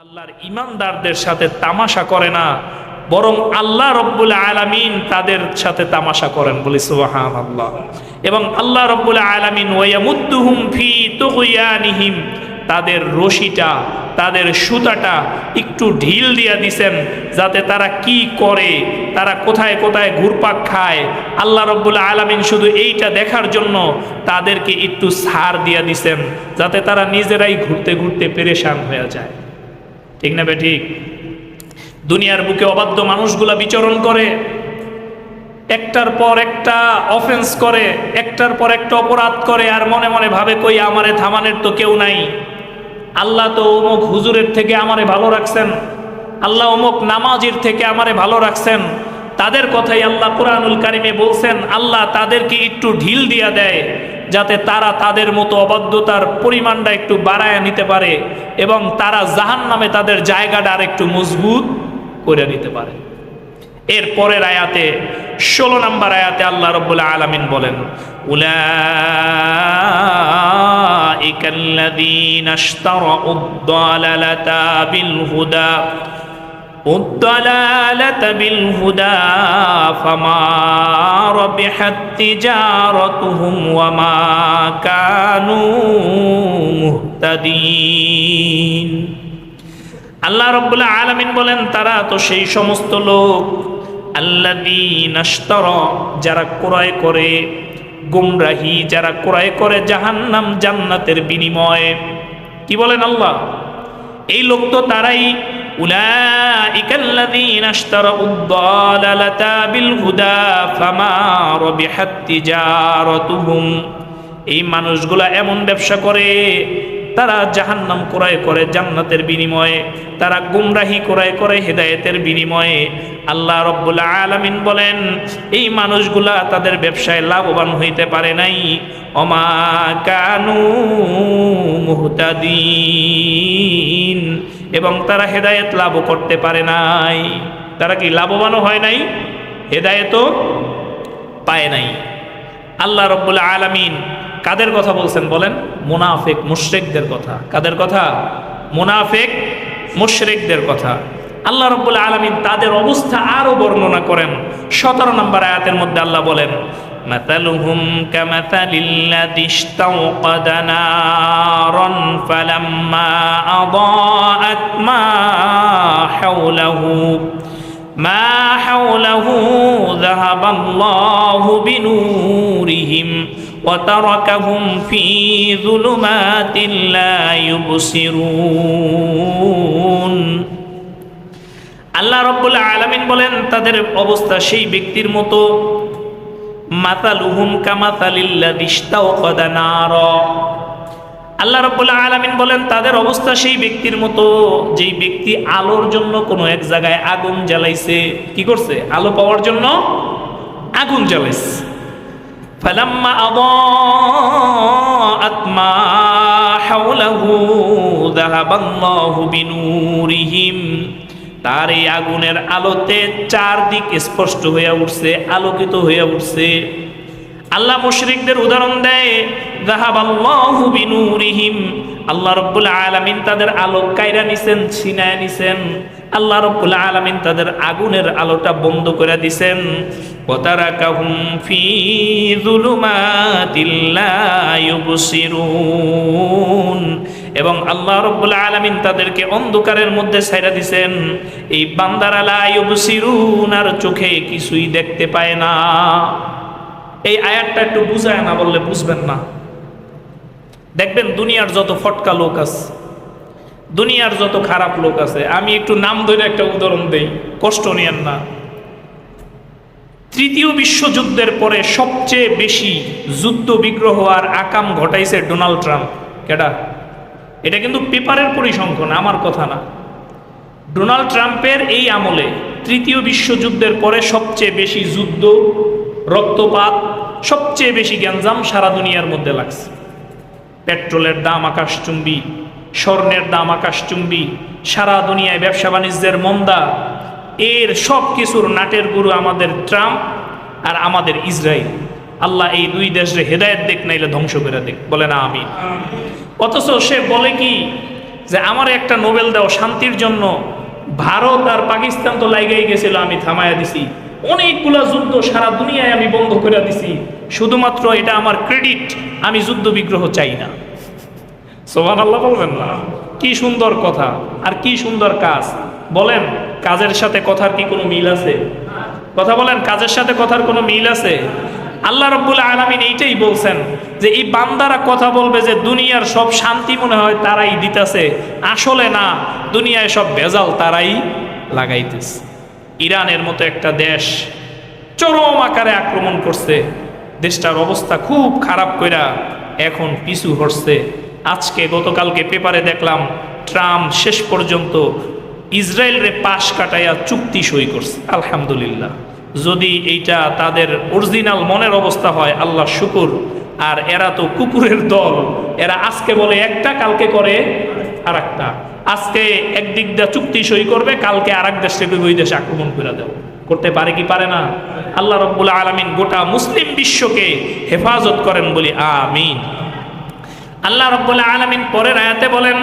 আল্লাহর ঈমানদারদের সাথে তামাশা করে না, বরং আল্লাহ রব্বুল আলামিন তাদের সাথে তামাশা করেন। বলি সুবহানাল্লাহ। এবং আল্লাহ রব্বুল আলামিন ওয়ায়ামুদ্দুহুম ফি তুগয়ানিহিম, তাদের রশিটা, তাদের সুতাটা একটু ঢিল দিয়া দিছেন, যাতে তারা কি করে, তারা কোথায় কোথায় ঘুরপাক খায়। আল্লাহ রব্বুল আলামিন শুধু এইটা দেখার জন্য তাদেরকে একটু ছাড় দিয়া দিছেন, যাতে তারা নিজেরাই ঘুরতে ঘুরতে পেরেশান হয়ে যায়। ঠিক না বে ঠিক? দুনিয়ার বুকে অবাধ্য মানুষগুলা বিচরণ করে, একটার পর একটা অফেন্স করে, একটার পর একটা অপরাধ করে, আর মনে মনে ভাবে কই আমারে থামানের তো কেউ নাই। আল্লাহ তো অমুক হুজুরের থেকে আমারে ভালো রাখছেন, আল্লাহ অমুক নামাজির থেকে আমারে ভালো রাখছেন। তাদের কথাই আল্লাহ কুরআনুল কারিমে বলছেন, আল্লাহ তাদেরকে একটু ঢিল দিয়া দেয়, যাতে তারা তাদের মতো অবাধ্যতার পরিমাণটা একটু বাড়ায় নিতে পারে এবং তারা জাহান্নামে তাদের জায়গাটা আর একটু মজবুত করে নিতে পারে। এর পরের আয়াতে 16 নম্বর আয়াতে আল্লাহ রাব্বুল আলামিন বলেন, উলাইকাল্লাযীনা ইশতারাউদ-দালালাতা বিল হুদা ফামা রাবিহাত তিজারাতুহুম ওয়া মা কানু মুহতাদিন। আল্লাহ রাব্বুল আলামিন বলেন, তারা তো সেই সমস্ত লোক, আল্লাযীনা ইশতারা, যারা ক্রয় করে গুমরাহি, যারা ক্রয় করে জাহান্নাম জান্নাতের বিনিময়ে। কি বলেন আল্লাহ? এই লোক তো তারাই, উলাইকাল্লাযীনা ইশতারাউদ-দালালাতা বিল হুদা ফামা রাবিহাত তিজারাতুহুম। এই মানুষগুলা এমন ব্যবসা করে, তারা জাহান্নাম ক্রয় করে জান্নাতের বিনিময়ে, তারা গুমরাহি ক্রয় করে হেদায়েতের বিনিময়ে। আল্লাহ রাব্বুল আলামিন বলেন, এই মানুষগুলা তাদের ব্যবসায় লাভবান হইতে পারে নাই। ওমা কানু মুহতাদিন, এবং তারা হেদায়েত লাভ করতে পারে নাই। তারা কি লাভবানও হয় নাই, হেদায়েতও পায় নাই। আল্লাহ রাব্বুল আলামিন কাদের কথা বলছেন বলেন? মুনাফিক মুশরিকদের কথা। কাদের কথা? মুনাফিক মুশরিকদের কথা। আল্লাহ রাব্বুল আলামিন তাদের অবস্থা আরো বর্ণনা করেন। 17 নম্বর আয়াতের মধ্যে আল্লাহ বলেন, মাতালুহুম কামাতালিল্লাযী ইশতাওকাদা নারান ফালাম্মা আদাআত মা হাওলাহু যাহাবাল্লাহু বিনূরিহিম وتركهم في ظلمات لا يبصرون। আল্লাহ রাব্বুল আলামিন বলেন, তাদের অবস্থা সেই ব্যক্তির মতো, মাতালুহুম কামাতালিল্লাযী ইশতাওকাদা নারা। আল্লাহ রাব্বুল আলামিন বলেন, তাদের অবস্থা সেই ব্যক্তির মতো, যেই ব্যক্তি আলোর জন্য কোনো এক জায়গায় আগুন জ্বালাইছে। কি করছে? আলো পাওয়ার জন্য আগুন জ্বালাইছে। ফালাম্মা আদাআত মা হাওলাহু যাহাবাল্লাহু বিনূরিহিম। তার এই আগুনের আলোতে চারদিক স্পষ্ট হয়ে উঠছে, আলোকিত হয়ে উঠছে। আল্লাহ মুশরিকদের উদাহরণ দেয়, যাহাবাল্লাহু বিনূরিহিম। আল্লাহ রাব্বুল আলামিন তাদের আলো কাইরা নিছেন, ছিনায় নিছেন। আল্লাহ রাব্বুল আলামিন তাদের আগুনের আলোটা বন্ধ করে দিছেন। ওয়াতারাকাহুম ফি যুলুমাতিল লা ইউবসিরুন। এবং আল্লাহ রাব্বুল আলামিন তাদেরকে অন্ধকারের মধ্যে ছাইরা দিছেন। এই বান্দারা লা ইউবসিরুন, আর চোখে কিছুই দেখতে পায় না। এই আয়াতটা একটু বুঝায় না বললে বুঝবেন না। দেখবেন দুনিয়ার যত ফটকা লোক আছে, দুনিয়ার যত খারাপ লোক আছে, আমি একটু নাম ধরে একটা উদাহরণ দেই, কষ্ট নিয়েন না। তৃতীয় বিশ্বযুদ্ধের পরে সবচেয়ে বেশি যুদ্ধ বিগ্রহ আর আকাম ঘটাইছে ডোনাল্ড ট্রাম্প। কেডা? এটা কিন্তু পেপারের পরিসংখ্যান, আমার কথা না। ডোনাল্ড ট্রাম্পের এই আমলে তৃতীয় বিশ্বযুদ্ধের পরে সবচেয়ে বেশি যুদ্ধ, রক্তপাত, সবচেয়ে বেশি গ্যাঞ্জাম সারা দুনিয়ার মধ্যে লাগছে। পেট্রোলের দাম আকাশচুম্বী, স্বর্ণের দাম আকাশচুম্বী, সারা দুনিয়ায় ব্যবসা বাণিজ্যের মন্দা। এর সব কিছুর নাটের গুরু আমাদের ট্রাম্প আর আমাদের ইসরায়েল। আল্লাহ এই দুই দেশে হেদায়েত দেখ, নাইলে ধ্বংস করে দেখ। বলে না আমিন। অথচ সে বলে কি, যে আমার একটা নোবেল দাও শান্তির জন্য। ভারত আর পাকিস্তান তো লাইগাই গেছিল, আমি থামায়া দিছি। অনেকগুলা যুদ্ধ সারা দুনিয়ায় আমি বন্ধ করে দিছি, শুধুমাত্র এটা আমার ক্রেডিট, আমি যুদ্ধ বিগ্রহ চাই না। সুবহানাল্লাহ বলবেন না? কি সুন্দর কথা আর কি সুন্দর কাজ। বলেন কাজের সাথে কথার কি কোনো মিল আছে? কথা বলেন, কাজের সাথে কথার কোনো মিল আছে? আল্লাহ রাব্বুল আলামিন এইটাই বলছেন যে এই বান্দারা কথা বলবে যে দুনিয়ার সব শান্তি মনে হয় তারাই দিতেছে, আসলে না, দুনিয়ায় সব ভেজাল তারাই লাগাইতেছে। ইরানের মতো একটা দেশ চরম আকারে আক্রমণ করছে, দেশটার অবস্থা খুব খারাপ কইরা এখন পিছু হটছে। আজকে গতকালকে পেপারে দেখলাম ট্রাম্প শেষ পর্যন্ত ইসরায়েলরে পাশ কাটাইয়া চুক্তি সই করছে। আলহামদুলিল্লাহ, যদি এইটা তাদের অরিজিনাল মনের অবস্থা হয় আল্লাহ শুকুর। আর এরা তো কুকুরের দল, এরা আজকে বলে একটা, কালকে করে আর একটা। আজকে একদিক দিয়ে চুক্তি সই করবে, কালকে আর এক দেশ থেকে ওই দেশে আক্রমণ করে দেব। করতে পারে কি পারে না? আল্লাহ রাব্বুল আলামিন গোটা মুসলিম বিশ্বকে হেফাজত করেন বলি আমিন। আল্লাহ রাব্বুল আলামিন পরের আয়াতে বলেন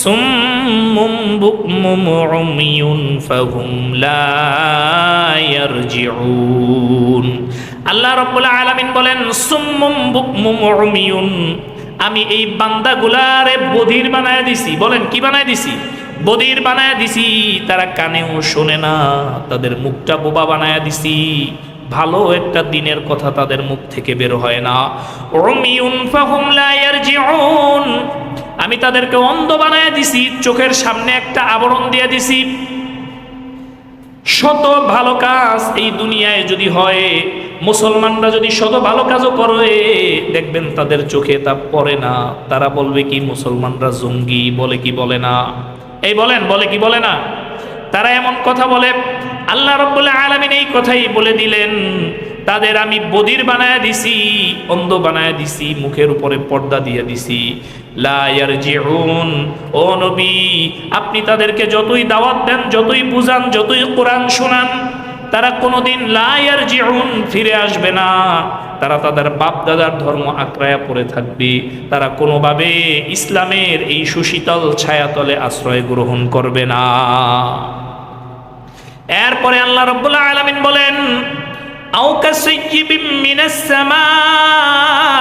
সুম্মুম বুকমুম উমিয়ুন ফাহুম লা ইয়ারজিউন। আল্লাহ রাব্বুল আলামিন বলেন সুম্মুম বুকমুম উমিয়ুন, আমি এই বান্দাগুলারে বধির বানায় দিছি। বলেন কি বানায় দিছি? বধির বানায় দিছি। তারা কানেও শোনে না, তাদের মুখটা বোবা বানায় দিছি, ভালো একটা দিনের কথা তাদের মুখ থেকে বের হয় না। উমিয়ুন ফাহুম লা ইয়ারজিউন, আমি তাদেরকে অন্ধ বানায় দিছি, চোখের সামনে একটা আবরণ দিয়ে দিছি। শত ভালো কাজ এই দুনিয়ায় যদি হয়, মুসলমানরা যদি শত ভালো কাজও করে, দেখবেন তাদের চোখে তা পড়ে না। তারা বলবে কি মুসলমানরা জঙ্গি, বলে কি বলে না? এই বলেন, বলে কি বলে না? তারা এমন কথা বলে। আল্লাহ রাব্বুল আলামিন এই কথাই বলে দিলেন, তাদের আমি বধির বানায় দিছি, অন্ধ বানায় দিছি, মুখের উপরে পর্দা দিয়ে দিছি। লা ইয়ারজিউন, ও নবী আপনি তাদেরকে যতই দাওয়াত দেন, যতই বুঝান, যতই কোরআন শোনান, তারা কোনোদিন লা ইয়ারজিউন, ফিরে আসবে না। তারা তাদের বাপ দাদার ধর্ম আঁকড়ায়া পড়ে থাকবে, তারা কোনোভাবে ইসলামের এই সুশীতল ছায়াতলে আশ্রয় গ্রহণ করবে না। এরপরে আল্লাহ রাব্বুল আলামিন বলেন আও কাসাইয়্যিবিম মিনাস সামাই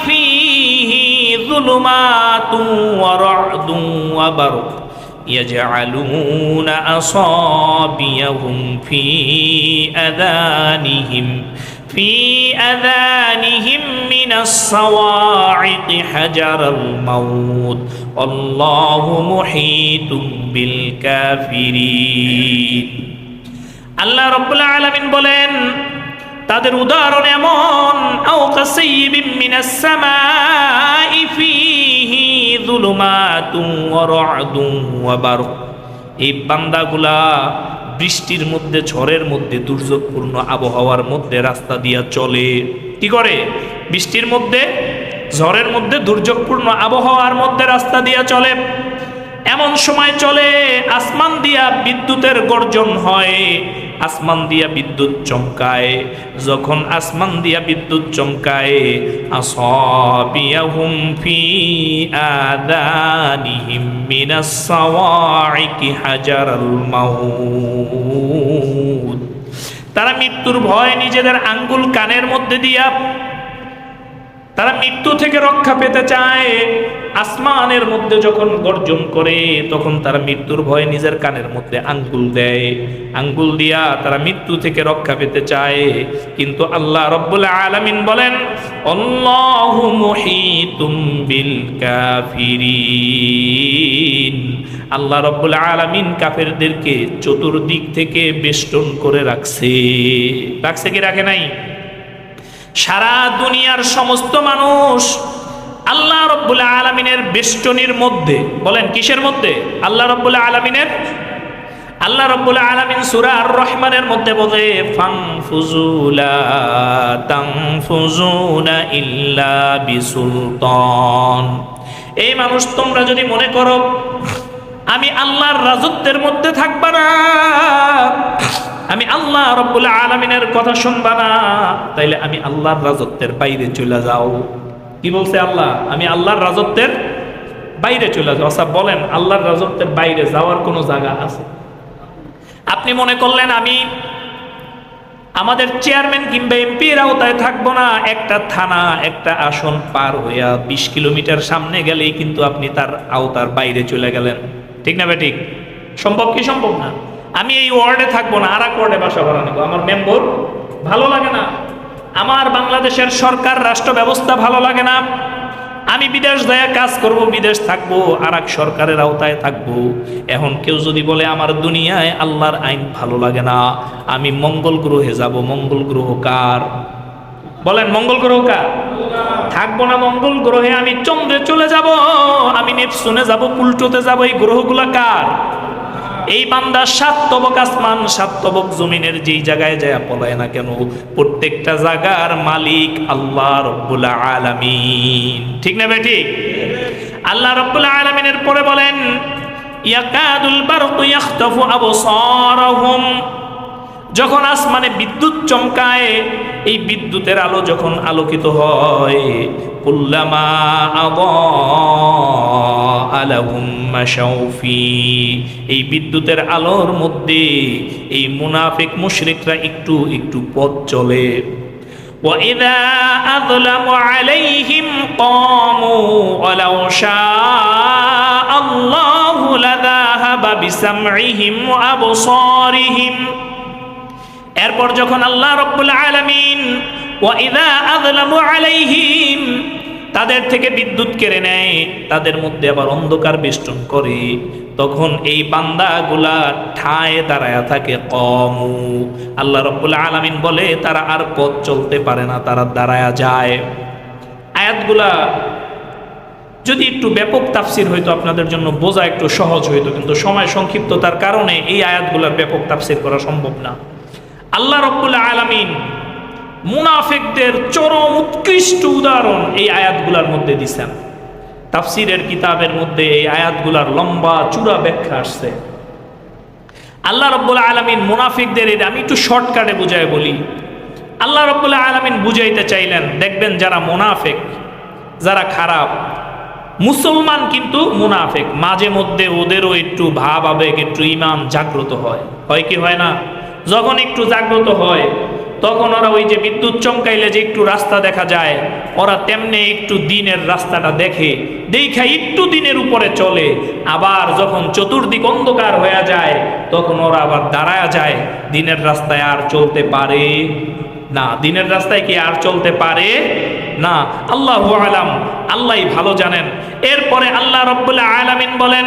ফীহি যুলুমাতুন ওয়া রা'দুন ওয়া বারক ইয়াজআলুনা আসাবিয়াহুম ফী আযানিহিম মিনাস সাওয়া'iকি হাজারাল মাউত আল্লাহু মুহীতুম বিল কাফিরিন। আল্লাহ রাব্বুল আলামিন বলেন তাদের উদাহরণ এমন, আও কাসাইয়্যিবিম মিনাস সামাই ফীহি যুলুমাতুন ওয়া রা'দুন ওয়া বারক, এই বান্দাগুলা বৃষ্টির মধ্যে, ঝড়ের মধ্যে, দুর্যোগপূর্ণ আবহাওয়ার মধ্যে রাস্তা দিয়া চলে। কি করে? বৃষ্টির মধ্যে, ঝড়ের মধ্যে, দুর্যোগপূর্ণ আবহাওয়ার মধ্যে রাস্তা দিয়া চলে। এমন সময় চলে আসমান দিয়া বিদ্যুতের গর্জন হয়, আসমান দিয়া বিদ্যুৎ চমকায়। যখন আসমান দিয়া বিদ্যুৎ চমকায়, আসাবিয়াহুম ফী আযানিহিম মিনাস সাওয়া'iকি হাজারাল মাউত, তারা মৃত্যুর ভয় নিজেদের আঙ্গুল কানের মধ্যে দিয়া তারা মৃত্যু থেকে রক্ষা পেতে চায়। আসমানের মধ্যে যখন গর্জন করে, তখন তারা মৃত্যুর ভয়ে নিজের কানের মধ্যে আঙ্গুল দেয়, আঙ্গুল দিয়া তারা মৃত্যু থেকে রক্ষা পেতে চায়। কিন্তু আল্লাহ রাব্বুল আলামিন বলেন আল্লাহু মুহীতুম বিল কাফিরিন, আল্লাহ রাব্বুল আলামিন কাফেরদেরকে চতুর্দিক থেকে বেষ্টন করে রাখছে। রাখছে কি রাখে নাই? সারা দুনিয়ার সমস্ত মানুষ আল্লাহ রাব্বুল আলামিনের বেষ্টনীর মধ্যে। বলেন কিসের মধ্যে? আল্লাহ রাব্বুল আলামিনের। আল্লাহ রাব্বুল আলামিন সূরা আর রহমানের মধ্যে বলে ফানফুযু লা তানফুযুনা ইল্লা বিসুলতান, এই মানুষ তোমরা যদি মনে করো আমি আল্লাহর রাজত্বের মধ্যে থাকবা না, আমি আল্লাহ রাব্বুল আলামিনের কথা শুনবা না, তাইলে আমি আল্লাহর রাজত্বের বাইরে চলে যাও। কি বলছে আল্লাহ? আমি আল্লাহর রাজত্বের বাইরে চলে যাও। আচ্ছা বলেন, আল্লাহর রাজত্বের বাইরে যাওয়ার কোনো জায়গা আছে? আপনি মনে করলেন আমি আমাদের চেয়ারম্যান কিংবা এমপির আওতায় থাকবো না, একটা থানা একটা আসন পার হইয়া 20 কিলোমিটার সামনে গেলেই কিন্তু আপনি তার আওতার বাইরে চলে গেলেন। ঠিক না ঠিক? সম্ভব কি সম্ভব না? আমি এই ওয়ার্ডে থাকবো না, আর এক ওয়ার্ডে বাসা ভাড়া নেবো, আমার মেম্বর ভালো লাগে না, আমার বাংলাদেশের সরকার রাষ্ট্র ব্যবস্থা ভালো লাগে না, আমি বিদেশ যায় কাজ করব, বিদেশ থাকবো, আর এক সরকারের আওতায় থাকবো। এখন কেউ যদি বলে আমার দুনিয়ায় আল্লাহর আইন ভালো লাগে না, আমি মঙ্গল গ্রহে যাব, মঙ্গল গ্রহ কার? বলেন, মঙ্গল গ্রহ কার? থাকবো না মঙ্গল গ্রহে, আমি চন্দ্রে চলে যাব, আমি নেপচুনে যাব, প্লুটোতে যাব, এই গ্রহগুলা কার? এই বান্দা 7 তবক আসমান 7 তবক জমিনের যেই জায়গায় যায় পলায় না কেন, প্রত্যেকটা জায়গার মালিক আল্লাহ রব্বুল আলামিন। ঠিক না ভাই? ঠিক। আল্লাহ রব্বুল আলামিনের পরে বলেন ইয়াকাদুল বারকু ইয়াখতাফু আবসারহুম, যখন আসমানে বিদ্যুৎ চমকায়, এই বিদ্যুতের আলো যখন আলোকিত হয়, কুল্লামা আযা লাহুম মাশাউ ফি, এই বিদ্যুতের আলোর মধ্যে এই মুনাফিক মুশরিকরা একটু একটু পথ চলে। وَإِذَا أَظْلَمُوا عَلَيْهِمْ قَامُوا وَلَوْ شَاءَ اللَّهُ لَذَهَبَ بِسَمْعِهِمْ وَأَبْصَارِهِمْ। এরপর যখন আল্লাহ রাব্বুল আলামিন ওয়াইদা আযলামু আলাইহিম, তাদের থেকে বিদ্যুৎ কেড়ে নেয়, তাদের মধ্যে আবার অন্ধকার বেষ্টন করে, তখন এই বান্দাগুলা ঠায় দাঁড়ায়া থাকে। কমু, আল্লাহ রাব্বুল আলামিন বলে তারা আর পথ চলতে পারে না, তারা দাঁড়ায়া যায়। আয়াতগুলা যদি একটু ব্যাপক তাফসির হইতো আপনাদের জন্য বোঝা একটু সহজ হইতো, কিন্তু সময় সংক্ষিপ্ততার কারণে এই আয়াতগুলার ব্যাপক তাফসির করা সম্ভব না। আল্লাহ রাব্বুল আলামিন মুনাফিকদের চরম উৎকৃষ্ট উদাহরণ এই আয়াতগুলার মধ্যে দিয়েছেন। তাফসিরের কিতাবের মধ্যে এই আয়াতগুলার লম্বা চূড়া ব্যাখ্যা আসছে। আল্লাহ রাব্বুল আলামিন মুনাফিকদের, আমি একটু শর্টকাটে বুঝায় বলি, আল্লাহ রাব্বুল আলামিন বুঝাইতে চাইলেন, দেখবেন যারা মুনাফিক, যারা খারাপ, মুসলমান কিন্তু মুনাফিক, মাঝে মধ্যে ওদেরও একটু ভাব আবেগ, একটু ঈমান জাগ্রত হয় কি হয় না? যখন একটু জাগ্রত হয় তখন ওরা ওই যে বিদ্যুৎ চমকাইলে যে একটু রাস্তা দেখা যায়, ওরা তেমনি একটু দিনের রাস্তাটা দেখে, দেখা একটু দিনের উপরে চলে। আবার যখন চতুর্দিক অন্ধকার হয়ে যায় তখন ওরা আবার দাঁড়ায় যায়, দিনের রাস্তায় আর চলতে পারে না। দিনের রাস্তায় কি আর চলতে পারে না? আল্লাহু আলাম, আল্লাহই ভালো জানেন। এরপরে আল্লাহ রাব্বুল আলামিন বলেন,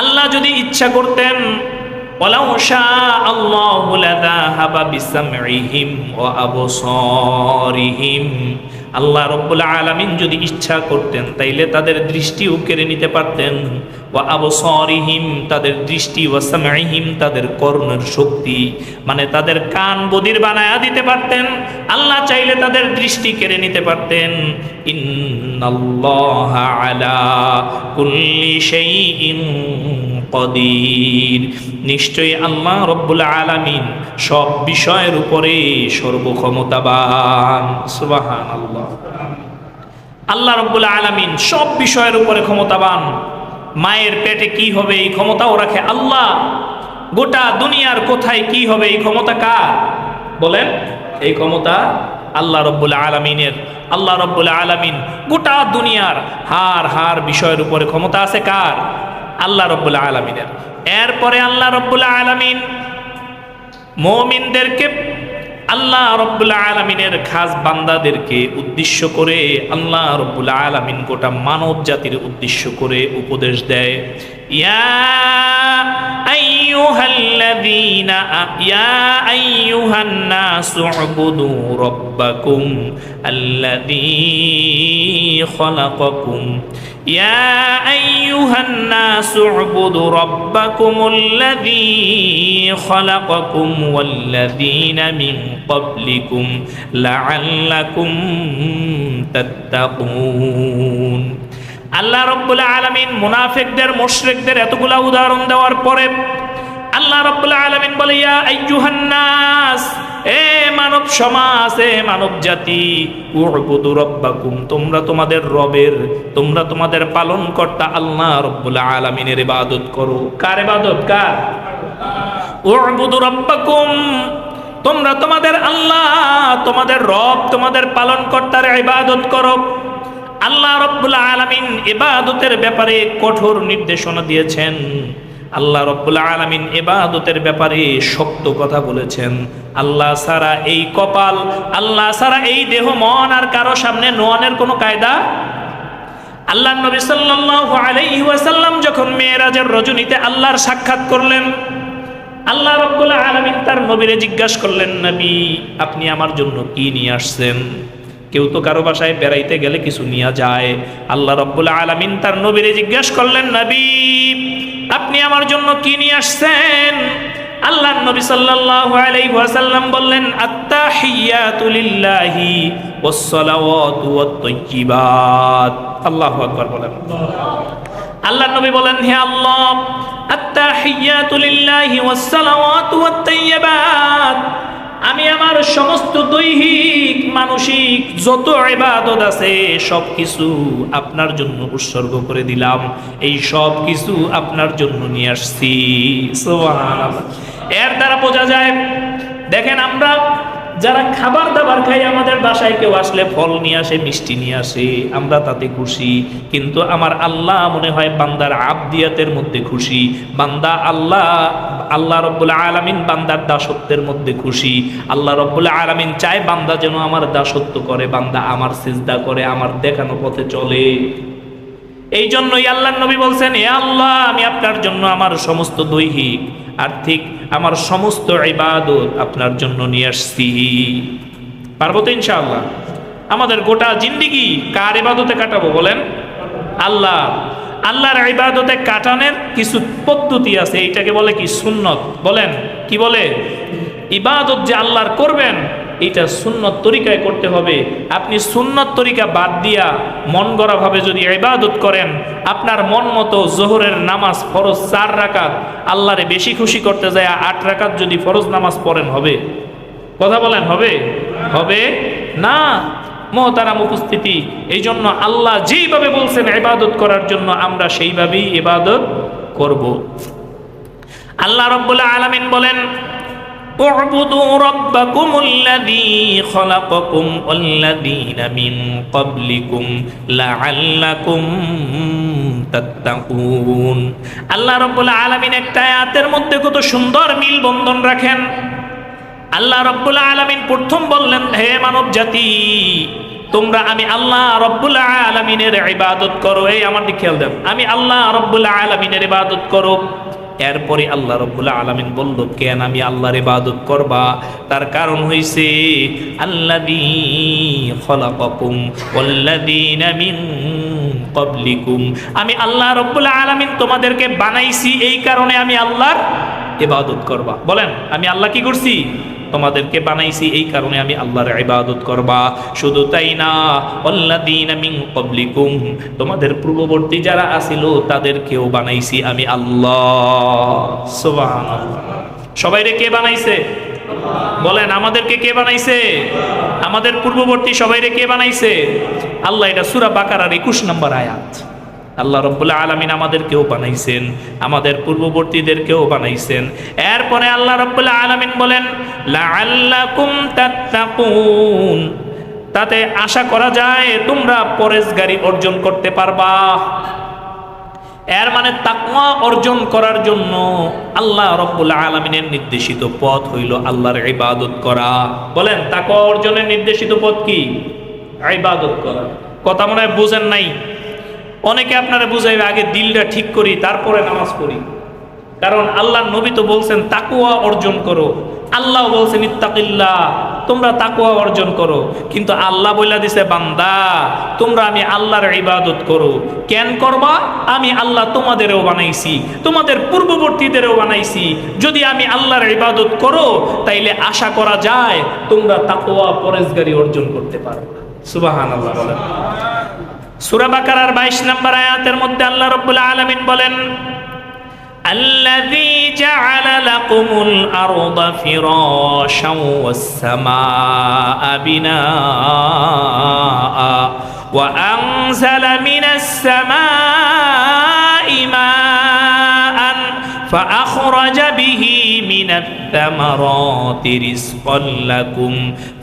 আল্লাহ যদি ইচ্ছা করতেন, ওয়ালাউ শাআল্লাহু লাযাহাবা বিসামইহিম ওয়া আবসারিহিম, আল্লাহ রাব্বুল আলামিন যদি ইচ্ছা করতেন তাইলে তাদের দৃষ্টিও কেড়ে নিতে পারতেন। ওয়া আবসারিহিম, তাদের দৃষ্টি, ওয়া সামইহিম, তাদের কর্ণের শক্তি, মানে তাদের কান বধির বানায়া দিতে পারতেন। আল্লাহ চাইলে তাদের দৃষ্টি কেড়ে নিতে পারতেন। ইন্নাল্লাহা আলা কুল্লি শাইইন কদির, নিশ্চয়ই আল্লাহ রাব্বুল আলামিন সব বিষয়ের উপরে সর্বক্ষমতাবান। সুবহানাল্লাহ। আল্লাহ রাব্বুল আলামিন সব বিষয়ের উপরে ক্ষমতাবান। মায়ের পেটে কি হবে এই ক্ষমতাও রাখে আল্লাহ। গোটা দুনিয়ার কোথায় কি হবে এই ক্ষমতা কার? বলেন, এই ক্ষমতা আল্লাহ রাব্বুল আলামিনের। আল্লাহ রাব্বুল আলামিন গোটা দুনিয়ার হার বিষয়ের উপরে ক্ষমতা আছে কার? আল্লাহ রাব্বুল আলামিনের। এরপরে আল্লাহ রাব্বুল আলামিন মুমিনদেরকে, আল্লাহ রাব্বুল আলামিনের খাস বান্দাদেরকে উদ্দেশ্য করে আল্লাহ রাব্বুল আলামিন গোটা মানব জাতির উদ্দেশ্য করে উপদেশ দেয়। ইয়া আইয়ুহান নাসু উবুদু রাব্বাকুম আল্লাযী খালাকাকুম। ইয়া আইয়ুহান নাসু উবুদু রাব্বাকুমুল্লাযী খালাকাকুম ওয়াল্লাযীনা মিন ক্বাবলিকুম লাআল্লাকুম তাত্তাকুন। আল্লাহ রাব্বুল আলামিন মুনাফিকদের, মুশরিকদের এতগুলা উদাহরণ দেওয়ার পরে আল্লাহ রাব্বুল আলামিন বলে, ইয়া আইয়ুহান নাস, এ মানব সমাজ, এ মানব জাতি, উ'বুদু রাব্বাকুম, তোমরা তোমাদের রবের, তোমরা তোমাদের পালনকর্তা আল্লাহ রাব্বুল আলামিনের ইবাদত করো। কার ইবাদত? কার? উ'বুদু রাব্বাকুম, তোমরা তোমাদের আল্লাহ, তোমাদের রব, তোমাদের পালনকর্তার ইবাদত করো। আল্লাহ রাব্বুল আলামিন ইবাদতের ব্যাপারে কঠোর নির্দেশনা দিয়েছেন। আল্লাহ রাব্বুল আলামিন ইবাদতের ব্যাপারে শক্ত কথা বলেছেন। আল্লাহ ছাড়া এই কপাল, আল্লাহ ছাড়া এই দেহ মন আর কারো সামনে নোয়ানের কোনো কায়দা। আল্লাহ নবী সাল্লাল্লাহু আলাইহি ওয়াসাল্লাম যখন মেরাজের রজনীতে আল্লাহর সাক্ষাৎ করলেন, আল্লাহ রাব্বুল আলামিন তার নবীরে জিজ্ঞাসা করলেন, নবী আপনি আমার জন্য কি নিয়ে আসছেন? কেউ তো কারো বাসায় বেড়াইতে গেলে কিছু নিয়ে যায়। আল্লাহ রাব্বুল আলামিন তার নবীরে জিজ্ঞাসা করলেন, নবী আপনি আমার জন্য কি নিয়ে আসছেন? আল্লাহ নবী সাল্লাল্লাহু আলাইহি ওয়াসাল্লাম বললেন, আত্তাহিয়াতু লিল্লাহি ওয়াস সালাওয়াতু ওয়াত তাইয়্যিবাত। আল্লাহু আকবার বলেন। আল্লাহ নবী বলেন, হে আল্লাহ, আত্তাহিয়াতু লিল্লাহি ওয়াস সালাওয়াতু ওয়াত তাইয়্যিবাত, আমি আমার সমস্ত দৈহিক মানসিক যত ইবাদত আছে সব কিছু আপনার জন্য উৎসর্গ করে দিলাম, এই সব কিছু আপনার জন্য নিয়ে আসছি। সুবহানাল্লাহ। এর দ্বারা বোঝা যায়, দেখেন আমরা যারা খাবার দাবার খাই, আমাদের বাসায় কেউ আসলে ফল নিয়ে আসে, মিষ্টি নিয়ে আসে, আমরা তাতে খুশি। কিন্তু আমার আল্লাহ মনে হয় বান্দার আবদিয়াতের মধ্যে খুশি। বান্দা আল্লাহ রাব্বুল আলামিন বান্দার দাসত্বের মধ্যে খুশি। আল্লাহ রাব্বুল আলামিন চায় বান্দা যেন আমার দাসত্ব করে, বান্দা আমার সিজদা করে, আমার দেখানো পথে চলে। এই জন্যই আল্লাহর নবী বলছেন, হে আল্লাহ আমি আপনার জন্য আমার সমস্ত দৈহিক আর্থিক আমার সমস্ত ইবাদত আপনার জন্য নিয়ে আসছি। পারবো তো ইনশাআল্লাহ? আমাদের গোটা জিন্দেগি কার ইবাদতে কাটাবো বলেন? আল্লাহ। আল্লাহর ইবাদতে কাটানোর কিছু পদ্ধতি আছে, এইটাকে বলে কি? সুন্নত। বলেন কি বলে? ইবাদত যে আল্লাহর করবেন এটা সুন্নত তরিকায় করতে হবে। আপনি সুন্নত তরিকা বাদ দিয়া মন গড়া ভাবে যদি ইবাদত করেন, আপনার মন মতো জোহরের নামাজ ফরজ 4 রাকাত, আল্লাহরে বেশি খুশি করতে যায় 8 রাকাত যদি ফরজ নামাজ পড়েন, হবে? কথা বলেন, হবে? হবে না। মুহতারাম উপস্থিতি, এই জন্য আল্লাহ যেইভাবে বলছেন ইবাদত করার জন্য আমরা সেইভাবেই ইবাদত করব। আল্লাহ রাব্বুল আলামিন বলেন, اعبدوا ربكم الذي خلقكم والذين من قبلكم لعلكم تتقون। আল্লাহ রাব্বুল আলামিন একটা আয়াতের মধ্যে কত সুন্দর মিল বন্ধন রাখেন। আল্লাহ রাব্বুল আলামিন প্রথম বললেন, হে মানব জাতি, তোমরা আমি আল্লাহ রাব্বুল আলামিনের ইবাদত করো। এই আমার দিকে খেয়াল দেন, আমি আল্লাহ রাব্বুল আলামিনের ইবাদত করো। এরপরে আল্লাহ রাব্বুল আলামিন বলল, কেন আমি আল্লাহর ইবাদত করবা? তার কারণ হইছে আল্লাযী খলাকাকুম ওয়াল্লাযীনা মিন ক্বাবলিকুম, আমি আল্লাহ রাব্বুল আলামিন তোমাদেরকে বানাইছি, এই কারণে আমি আল্লাহর ইবাদত করবা। বলেন, আমি আল্লাহ কি করছি? তোমাদেরকে বানাইছি, এই কারণে আমি আল্লাহর ইবাদত করবা। শুধু তাই না, ওয়াল্লাযীনা মিন ক্বাবলিকুম, তোমাদের পূর্ববর্তী যারা আছিল তাদেরকেও বানাইছি আমি আল্লাহ। সুবহানাল্লাহ। সবাইরে কে বানাইছে? বলেন, আমাদেরকে কে বানাইছে? আমাদের পূর্ববর্তী সবাইরে কে বানাইছে? আল্লাহ। এটা সূরা বাকারার 21 নম্বর আয়াত। আল্লাহ রাব্বুল আলামিন আমাদেরকেও বানাইছেন, আমাদের পূর্ববর্তীদেরকেও বানাইছেন। এরপরে আল্লাহ রাব্বুল আলামিন বলেন, লাআল্লাকুম তাত্তাকুন, তাতে আশা করা যায় তোমরা পরেজগারি অর্জন করতে পারবা। এর মানে তাকওয়া অর্জন করার জন্য আল্লাহ রাব্বুল আলামিনের নির্দেশিত পথ হইল আল্লাহর ইবাদত করা। বলেন, তাকওয়া অর্জনের নির্দেশিত পথ কি? ইবাদত করা। কথা মনে হয় বুঝেন নাই। অনেকে আপনারা বুঝাইবে, আগে দিলটা ঠিক করি তারপরে নামাজ পড়ি। কারণ আল্লাহর নবী তো বলছেন তাকওয়া অর্জন করো, আল্লাহ বলছেন ইত্তাকিল্লাহ, তোমরা তাকওয়া অর্জন করো। কিন্তু আল্লাহ বইলা দিছে, বান্দা তোমরা আমি আল্লাহর ইবাদত করো। কেন করবা? আমি আল্লাহ তোমাদেরও বানাইছি, তোমাদের পূর্ববর্তীদেরও বানাইছি। যদি আমি আল্লাহর ইবাদত করো তাইলে আশা করা যায় তোমরা তাকওয়া পরেজগারি অর্জন করতে পারো। সুবহানাল্লাহ বলেন। সূরা বাকারার 22 নম্বর আয়াতের মধ্যে আল্লাহ রাব্বুল আলামিন বলেন, الذي جعل لكم الأرض فراشا والسماء بناء وأنزل من السماء ماء فأخرج به من الثمرات رزقا لكم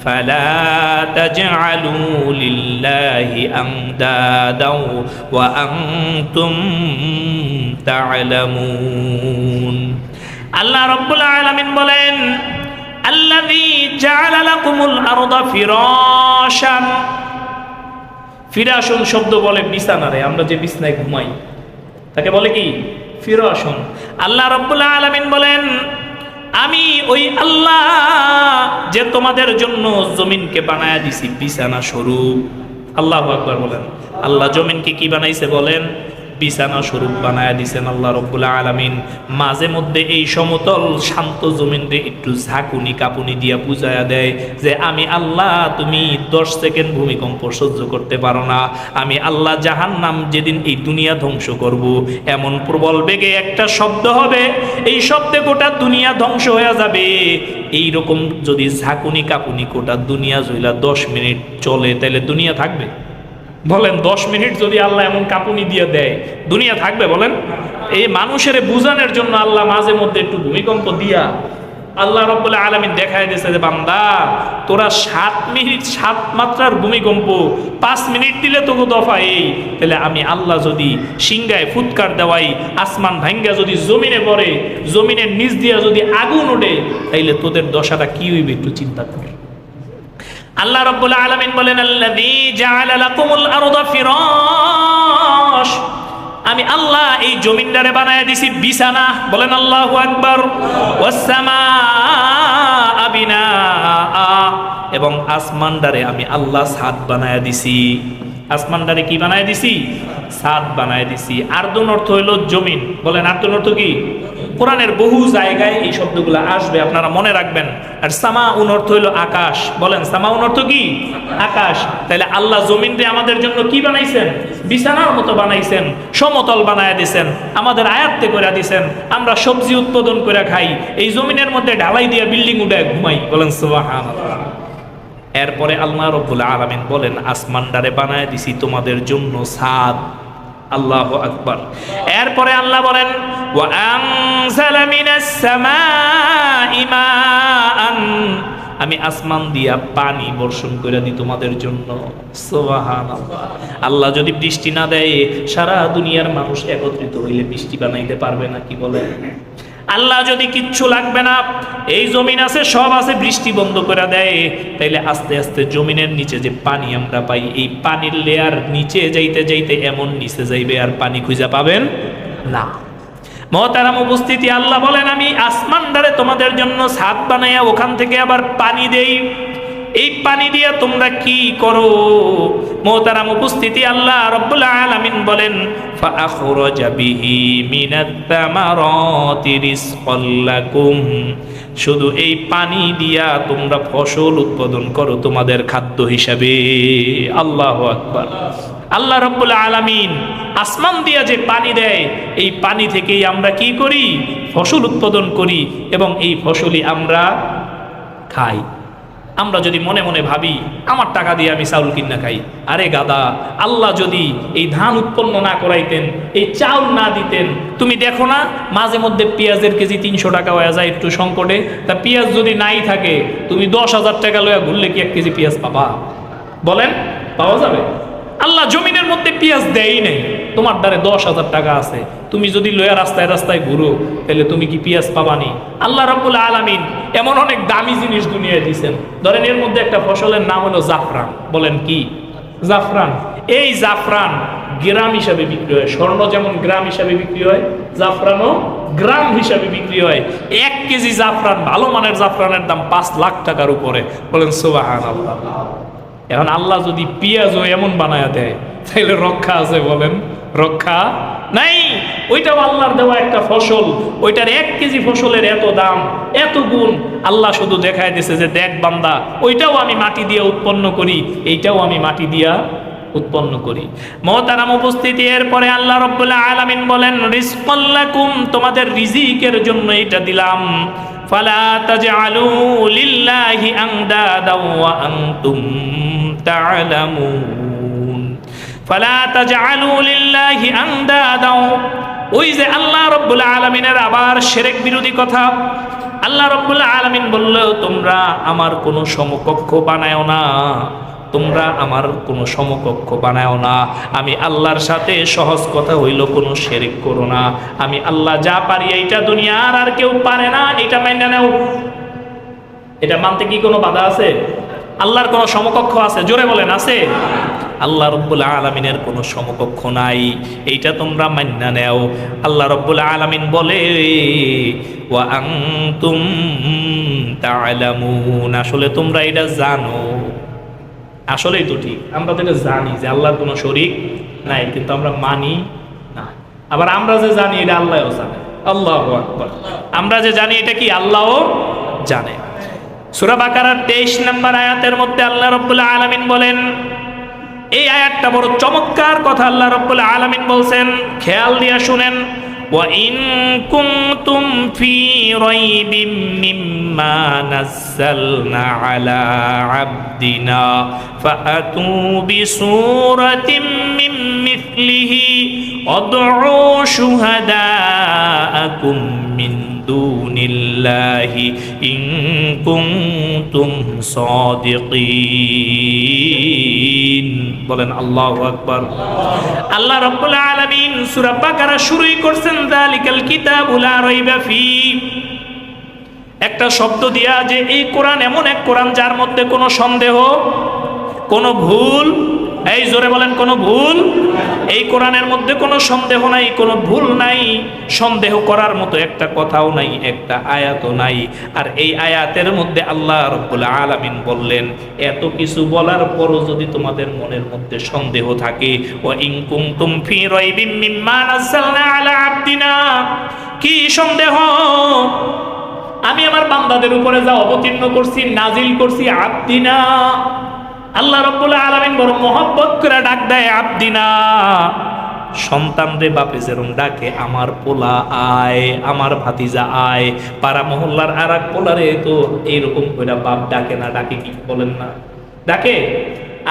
فلا تجعلوا لله أندادا وأنتم تعلمون আল্লাহ রাব্বুল আলামিন বলেন আল্লাযী জাআলা লাকুমুল আরদা ফিরাশান। ফিরাশুন শব্দ বলে বিছানারে, আমরা যে বিছানায় ঘুমাই তাকে বলে কি? ফিরাশুন। আল্লাহ রাব্বুল আলামিন বলেন আমি ওই আল্লাহ যে তোমাদের জন্য জমিনকে বানায়া দিছি বিছানা স্বরূপ। আল্লাহু আকবার বলেন। আল্লাহ জমিনকে কি বানাইছে বলেন? বিছানা স্বরূপ বানায়া দিছেন আল্লাহ রাব্বুল আলামিন। মাঝে মধ্যে এই সমতল শান্ত জমিনরে একটু ঝাঁকুনি কাপুনি দিয়া বুঝায়া দেয় যে আমি আল্লাহ, তুমি 10 সেকেন্ড ভূমিকম্প সহ্য করতে পারো না। আমি আল্লাহ জাহান্নাম যেদিন এই দুনিয়া ধ্বংস করব, এমন প্রবল বেগে একটা শব্দ হবে, এই শব্দে গোটা দুনিয়া ধ্বংস হয়ে যাবে। এই রকম যদি ঝাঁকুনি কাপুনি গোটা দুনিয়া জইলা 10 মিনিট চলে, তাহলে দুনিয়া থাকবে? বলেন 10 মিনিট যদি আল্লাহ এমন কাঁপুনি দিয়ে দেয়, দুনিয়া থাকবে? বলেন। এই মানুষের বুঝানোর জন্য আল্লাহ মাঝে মধ্যে একটু ভূমিকম্প দিয়া আল্লাহ রাব্বুল আলামিন দেখায় দিয়েছে যে বান্দা তোরা 7 মিনিট 7 মাত্রার ভূমিকম্প 5 মিনিট দিলে তোকে দফা এই, তাহলে আমি আল্লাহ যদি সিংহায় ফুৎকার দেওয়াই, আসমান ভাঙ্গা যদি জমিনে পড়ে, জমিনের নিচ দিয়া যদি আগুন ওঠে, তাইলে তোদের দশাটা কি হইবে একটু চিন্তা কর। আল্লাহ রাব্বুল আলামিন বলেন আল্লাযী জাআলা লাকুমুল আরদা ফিরাশ। আমি আল্লাহ এই জমিনটারে বানায় দিছি বিছানা। বলেন আল্লাহু আকবার। ওয়াস সামাআ বিনাআ। এবং আসমানটারে আমি আল্লাহ ছাদ বানায় দিছি। আসমানটারে কি বানায় দিছি? ছাদ বানায় দিছি। আরদুন অর্থ হইল জমিন। বলেন আরদুন অর্থ কি? কোরআনের বহু জায়গায় এই শব্দগুলো আসবে, আপনারা মনে রাখবেন। আর সামাউন অর্থ হইল আকাশ। বলেন সামাউন অর্থ কি? আকাশ। তাহলে আল্লাহ জমিনরে আমাদের জন্য কি বানাইছেন? বিছানার মতো বানাইছেন, সমতল বানায় দিছেন, আমাদের আয়াত্তে করে দিছেন। আমরা সবজি উৎপাদন করে খাই, এই জমিনের মধ্যে ঢালাই দিয়ে বিল্ডিং উঠায় ঘুমাই। বলেন সুবহানাল্লাহ। এরপরে আল্লাহ রাব্বুল আলামিন বলেন আসমানটারে বানায় দিছি তোমাদের জন্য ছাদ। আল্লাহু আকবার। এরপরে আল্লাহ বলেন ওয়া আনজালা মিনাস সামাই মাআন। আমি আসমান দিয়া পানি বর্ষণ করে দিই তোমাদের জন্য। সুবহানাল্লাহ। আল্লাহ যদি বৃষ্টি না দেয়, সারা দুনিয়ার মানুষ একত্রিত হইলে বৃষ্টি বানাইতে পারবে না? কি বলেন? আল্লাহ যদি কিচ্ছু লাগবে না, এই জমিন আছে সব আছে, বৃষ্টি বন্ধ করে দেয়, তাইলে আস্তে আস্তে জমিনের নিচে যে পানি আমরা পাই, এই পানির লেয়ার নিচে যাইতে যাইতে এমন নিচে যাইবে আর পানি খুঁজে পাবেন না। মহতারাম উপস্থিতি, আল্লাহ বলেন আমি আসমানটারে তোমাদের জন্য ছাদ বানাইয়া ওখান থেকে আবার পানি দেই। এই পানি দিয়ে তোমরা কি করো? মহতারাম উপস্থিতি, আল্লাহ রাব্বুল আলামিন বলেন ফাআখরাজা বিহি মিনাত তামারাতি রিজকাল লাকুম। শুধু এই পানি দিয়া তোমরা ফসল উৎপাদন করো তোমাদের খাদ্য হিসাবে। আল্লাহু আকবার। আল্লাহ রাব্বুল আলামিন আসমান দিয়া যে পানি দেয়, এই পানি থেকেই আমরা কি করি? ফসল উৎপাদন করি, এবং এই ফসলই আমরা খাই। আমরা যদি মনে মনে ভাবি আমার টাকা দিয়ে আমি চাউল কিনা খাই, আরে গাদা, আল্লাহ যদি এই ধান উৎপন্ন না করাইতেন, এই চাউল না দিতেন, তুমি দেখো না মাঝে মধ্যে পেঁয়াজের কেজি 300 টাকা হয়ে যায় একটু সংকটে। তা পেঁয়াজ যদি নাই থাকে, তুমি 10,000 টাকা লইয়া ঘুরলে কি 1 কেজি পেঁয়াজ পাবা? বলেন পাওয়া যাবে? আল্লাহ জমিনের মধ্যে পেঁয়াজ দেয়ই নাই, তোমার দ্বারে 10,000 টাকা আছে, তুমি যদি লইয়া রাস্তায় রাস্তায় ঘুরো, তাহলে তুমি কি পেঁয়াজ পাবানি? আল্লাহ রাব্বুল আলামিন এমন অনেক দামি জিনিস দুনিয়ায় দিয়েছেন। ধরেন এর মধ্যে একটা ফসলের নাম হলো জাফরান। বলেন কি? জাফরান। এই জাফরান গ্রাম হিসাবে বিক্রি হয়। স্বর্ণ যেমন গ্রাম হিসাবে বিক্রি হয়, জাফরানও গ্রাম হিসাবে বিক্রি হয়। 1 কেজি জাফরান, ভালো মানের জাফরানের দাম 5 লাখ টাকার উপরে। বলেন সুবহানাল্লাহ। এখন আল্লাহ যদি পেঁয়াজও এমন বানায়া দেয়, তাহলে রক্ষা আছে? বলেন রক্ষা নাই। ওইটাও আল্লাহর দেওয়া একটা ফসল, ওইটার 1 কেজি ফসলের এত দাম, এত গুণ। আল্লাহ শুধু দেখায় দিয়েছে যে দেখ বান্দা, ওইটাও আমি মাটি দিয়ে উৎপন্ন করি, এইটাও আমি মাটি দিয়া উৎপন্ন করি। মুহতারাম উপস্থিতি, এরপরে আল্লাহ রাব্বুল আলামিন বলেন রিজকাল লাকুম, তোমাদের রিজিকের জন্য এটা দিলাম। ফালা তাজআলু লিল্লাহি আনদাদা ওয়া আনতুম তা'লামুন। ফালা তাজআলু লিল্লাহি আনদাদা, ওই যে আল্লাহ রাব্বুল আলামিনের আবার শিরক বিরোধী কথা। আল্লাহ রাব্বুল আলামিন বলল তোমরা আমার কোনো সমকক্ষ বানায়ও না, তোমরা আমার কোনো সমকক্ষ বানায়ও না। আমি আল্লাহর সাথে সহজ কথা হইল কোনো শিরক করো না। আমি আল্লাহ যা পারি এইটা দুনিয়ার আর কেউ পারে না, এটা মাইনা নাও। এটা মানতে কি কোনো বাধা আছে? আল্লাহর কোনো সমকক্ষ আছে? জোরে বলেন, আছে? আল্লাহ রাব্বুল আলামিনের কোনো সমকক্ষ নাই, এইটা তোমরা মাইনা নাও। আল্লাহ রাব্বুল আলামিন বলে ওয়া আনতুম তা'লামুন, আসলে তোমরা এটা জানো। আসলেই তো ঠিক, আমরা তো এটা জানি যে আল্লাহর কোনো শরীক নাই, কিন্তু আমরা মানি না। আবার আমরা যে জানি এটা আল্লাহও জানে। আল্লাহু আকবার। আমরা যে জানি এটা কি আল্লাহও জানে। সূরা বাকারার 23 নম্বর আয়াতের মধ্যে আল্লাহ রাব্বুল আলামিন বলেন, এই আয়াতটা বড় চমৎকার কথা আল্লাহ রাব্বুল আলামিন বলছেন, খেয়াল দিয়া শুনেন। ওয়া ইন কুনতুম ফি রাইবিম মিম্মা নাযালনা আলা আবদিনা ফাআতু বিসূরাতিম মিন মিথলিহি আদউ শুহাদাআকুম মিন দুনিল্লাহি ইন কুনতুম সাদিকিন। বলেন আল্লাহু আকবার। আল্লাহ রাব্বুল আলামিন সূরা বাকারা শুরুই করছেন যালিকাল কিতাবু লা রাইবা ফি, একটা শব্দ দিয়া যে এই কোরআন এমন এক কোরআন যার মধ্যে কোনো সন্দেহ, কোনো ভুল, এই জোরে বলেন কোনো ভুল, এই কোরআনের মধ্যে কোনো সন্দেহ নাই, কোনো ভুল নাই, সন্দেহ করার মতো একটা কথাও নাই, একটা আয়াতও নাই। আর এই আয়াতের মধ্যে আল্লাহ রাব্বুল আলামিন বললেন এত কিছু বলার পরও যদি তোমাদের মনের মধ্যে সন্দেহ থাকে, ওয়া ইন কুনতুম ফি রাইবিম মিম্মা নাযালনা আলা আবদিনা, কি সন্দেহ? আমি আমার বান্দাদের উপরে যা অবতীর্ণ করছি, নাজিল করছি, আবদিনা, আল্লাহ রাব্বুল আলামিন বড় মহব্বত করে ডাক দেয় আবদিনা। সন্তান রে বাপে যেরকম ডাকে, আমার পোলা আয়, আমার ভাতিজা আয়। পাড়া মহল্লার আর এক পোলারে তো এইরকম করে বাপ ডাকে না, ডাকে কি বলেন না? ডাকে।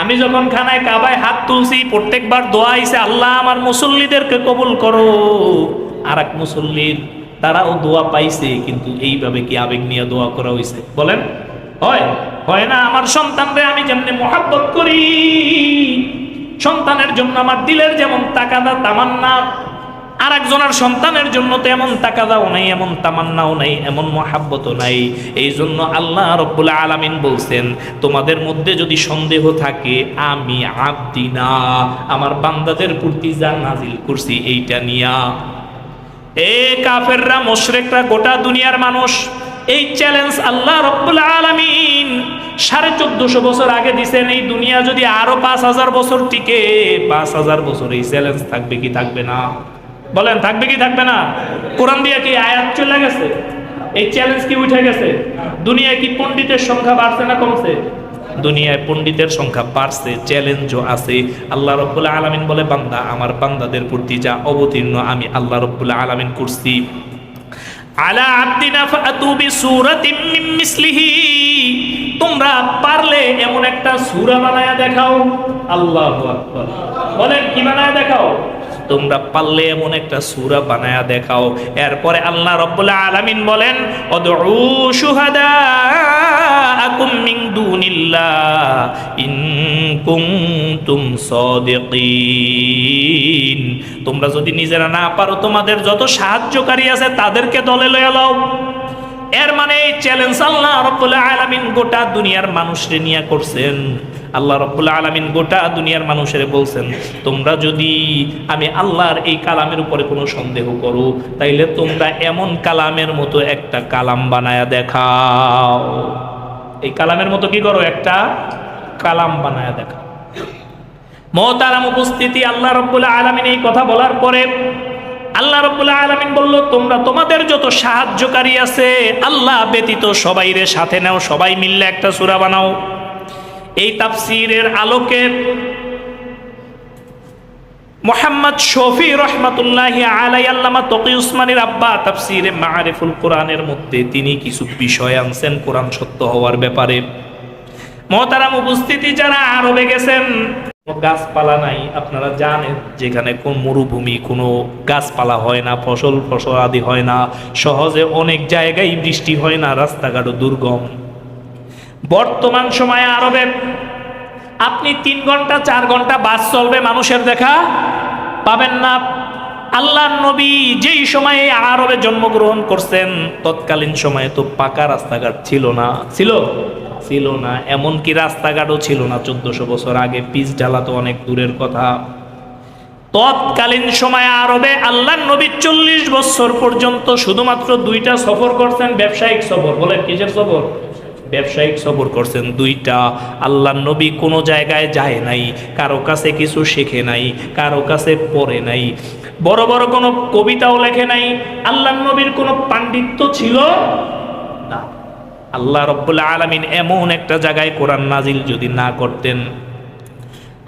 আমি যখন খানায় কাবায় হাত তুলছি, প্রত্যেকবার দোয়া আইছে আল্লাহ আমার মুসল্লিদেরকে কবুল করো। আর এক মুসল্লির তারাও দোয়া পাইছে, কিন্তু এইভাবে কি আবেগ নিয়ে দোয়া করা হয়েছে? বলেন হয়? হয় না। আমার সন্তানরে আমি যেমনি মহব্বত করি, সন্তানের জন্য আমার দিলের যেমন তাকাদা তামান্না, আর একজনের সন্তানের জন্য তো এমন তাকাদাও নাই, এমন তামান্নাও নাই, এমন মহব্বতও নাই। এই জন্য আল্লাহ রাব্বুল আলামিন বলছেন তোমাদের মধ্যে যদি সন্দেহ থাকে, আমি আবদিনা, আমার বান্দাদের প্রতি যা নাজিল করছি এইটা নিয়া। এ কাফেররা, মুশরিকরা, গোটা দুনিয়ার মানুষ, এই চ্যালেঞ্জ আল্লাহ রাব্বুল আলামিন 1450 বছর আগে দিছেন। এই দুনিয়া যদি আরো 5000 বছর টিকে, 5000 বছর এই চ্যালেঞ্জ থাকবে কি থাকবে না? বলেন থাকবে কি থাকবে না? কোরআন দিয়ে কি আয়াত চলে গেছে? এই চ্যালেঞ্জ কি উঠে গেছে? দুনিয়ায় কি পণ্ডিতের সংখ্যা বাড়ছে না কমছে? দুনিয়ায় পণ্ডিতের সংখ্যা বাড়ছে, চ্যালেঞ্জও আছে। আল্লাহ রাব্বুল আলামিন বলে বান্দা, আমার বান্দাদের প্রতি যা অবতীর্ণ আমি আল্লাহ রাব্বুল আলামিন করছি। আলা আবদিনা ফাতু বিসূরাতিম মিন মিসলিহি, তোমরা পারলে এমন একটা সূরা বানায়া দেখাও। আল্লাহু আকবার। বলেন কি বানায়া দেখাও? তোমরা পারলে এমন একটা সূরা বানায়া দেখাও। এরপরে আল্লাহ রাব্বুল আলামিন বলেন উদউ শুহাদাআকুম মিন দুনিল্লাহ ইন কুনতুম সাদিকিন, তোমরা যদি নিজেরা না পারো তোমাদের যত সাহায্যকারী আছে তাদেরকে দলে লয়ে নাও। এর মানে এই চ্যালেঞ্জ আল্লাহ রাব্বুল আলামিন গোটা দুনিয়ার মানুষরে নিয়ে করছেন। আল্লাহ রাব্বুল আলামিন গোটা দুনিয়ার মানুষের বলছেন তোমরা যদি আমি আল্লাহর এই কালামের উপরে কোনো সন্দেহ করো, তাইলে তোমরা এমন কালামের মতো একটা কালাম বানায়া দেখাও। এই কালামের মতো কি করো? একটা কালাম বানায়া দেখাও। মুহতারাম উপস্থিতি, আল্লাহ রাব্বুল আলামিন এই কথা বলার পরে আল্লাহ রাব্বুল আলামিন বলল তোমরা তোমাদের যত সাহায্যকারী আছে আল্লাহ ব্যতীত সবাইরে সাথে নাও, সবাই মিললে একটা সূরা বানাও। এই তাফসীরের আলোকে মুহাম্মদ শফি রহমাতুল্লাহি আলাইহি আল্লামা তকি উসমানীর আব্বা তাফসিরে মাআরিফুল কোরআনের মধ্যে তিনি কিছু বিষয় আনছেন কোরআন সত্য হওয়ার ব্যাপারে। মুহতারাম উপস্থিতি, যারা আরবে গেছেন, গাছপালা নাই, আপনারা জানেন যেখানে কোন মরুভূমি, কোনো গাছপালা হয় না, ফসল আদি হয় না, সহজে অনেক জায়গায় বৃষ্টি হয় না, রাস্তাঘাটও দুর্গম। বর্তমান সময়ে আরবে আপনি 3 ঘন্টা 4 ঘন্টা বাস চলবে, মানুষের দেখা পাবেন না। আল্লাহর নবী যেই সময়ে আরবে জন্মগ্রহণ করছেন তৎকালীন সময়ে তো পাকা রাস্তাঘাট ছিল না, ছিল না, এমনকি রাস্তাঘাটও ছিল না 1400 বছর আগে, পিচ ঢালা তো অনেক দূরের কথা। তৎকালীন সময়ে আরবে আল্লাহর নবী 40 বছর পর্যন্ত শুধুমাত্র 2টা সফর করছেন, ব্যবসায়িক সফর। বলেন কিসের সফর? ব্যবসায়িক সফর করছেন 2টা। আল্লাহর নবী কোনো জায়গায় যায় নাই, কারো কাছে কিছু শেখে নাই, কারো কাছে পড়ে নাই, বড় বড় কোনো কবিতাও লেখে নাই। আল্লাহর নবীর কোনো পাণ্ডিত্য ছিল না। আল্লাহ রাব্বুল আলামিন এমন একটা জায়গায় কোরআন নাজিল যদি না করতেন,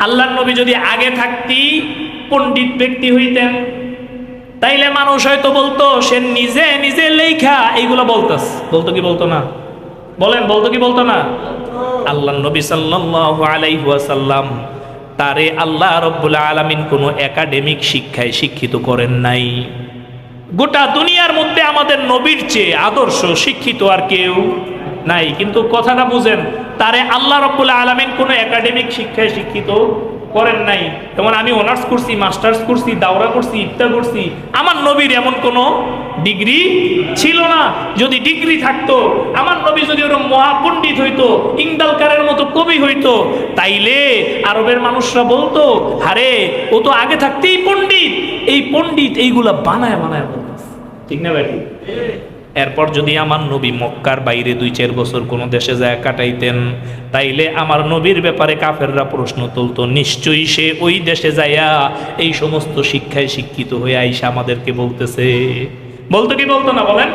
আল্লাহর নবী যদি আগে থাকতি পণ্ডিত ব্যক্তি হইতেন, তাইলে মানুষ হয়তো বলতো সে নিজে নিজে লেখা এইগুলো বলতো কি বলতো না? বলেন, বলতো কি বলতো না? আল্লাহর নবী সাল্লাল্লাহু আলাইহি ওয়াসাল্লাম তারে আল্লাহ রাব্বুল আলামিন কোনো একাডেমিক শিক্ষায় শিক্ষিত করেন নাই। গোটা দুনিয়ার মধ্যে আমাদের নবীর চেয়ে আদর্শ শিক্ষিত আর কেউ নাই। কিন্তু কথাটা বুঝেন, তারে আল্লাহ রাব্বুল আলামিন কোনো একাডেমিক শিক্ষায় শিক্ষিত করেন নাই। যেমন আমি অনার্স করছি, মাস্টার্স করছি, দাওরা করছি, ইফতা করছি, আমার নবীর এমন কোনো ডিগ্রি ছিল না। যদি ডিগ্রি থাকতো, আমার নবী যদি ওরকম মহাপণ্ডিত হইতো, ইংদালকারের মতো কবি হইতো, তাইলে আরবের মানুষরা বলতো, আরে ও তো আগে থাকতেই পণ্ডিত, এই পণ্ডিত এইগুলা বানায় বলতেছে। ঠিক না ভাই? এরপর যদি আমার নবী মক্কার বাইরে 2-4 বছর কোনো দেশে যায় কাটাইতেন, তাইলে আমার নবীর ব্যাপারে কাফেররা প্রশ্ন তুলতো, নিশ্চয়ই সে ওই দেশে যাইয়া এই সমস্ত শিক্ষায় শিক্ষিত হয়ে আইসা আমাদেরকে বলতেছে। বলতো কি বলতো না? বলেন।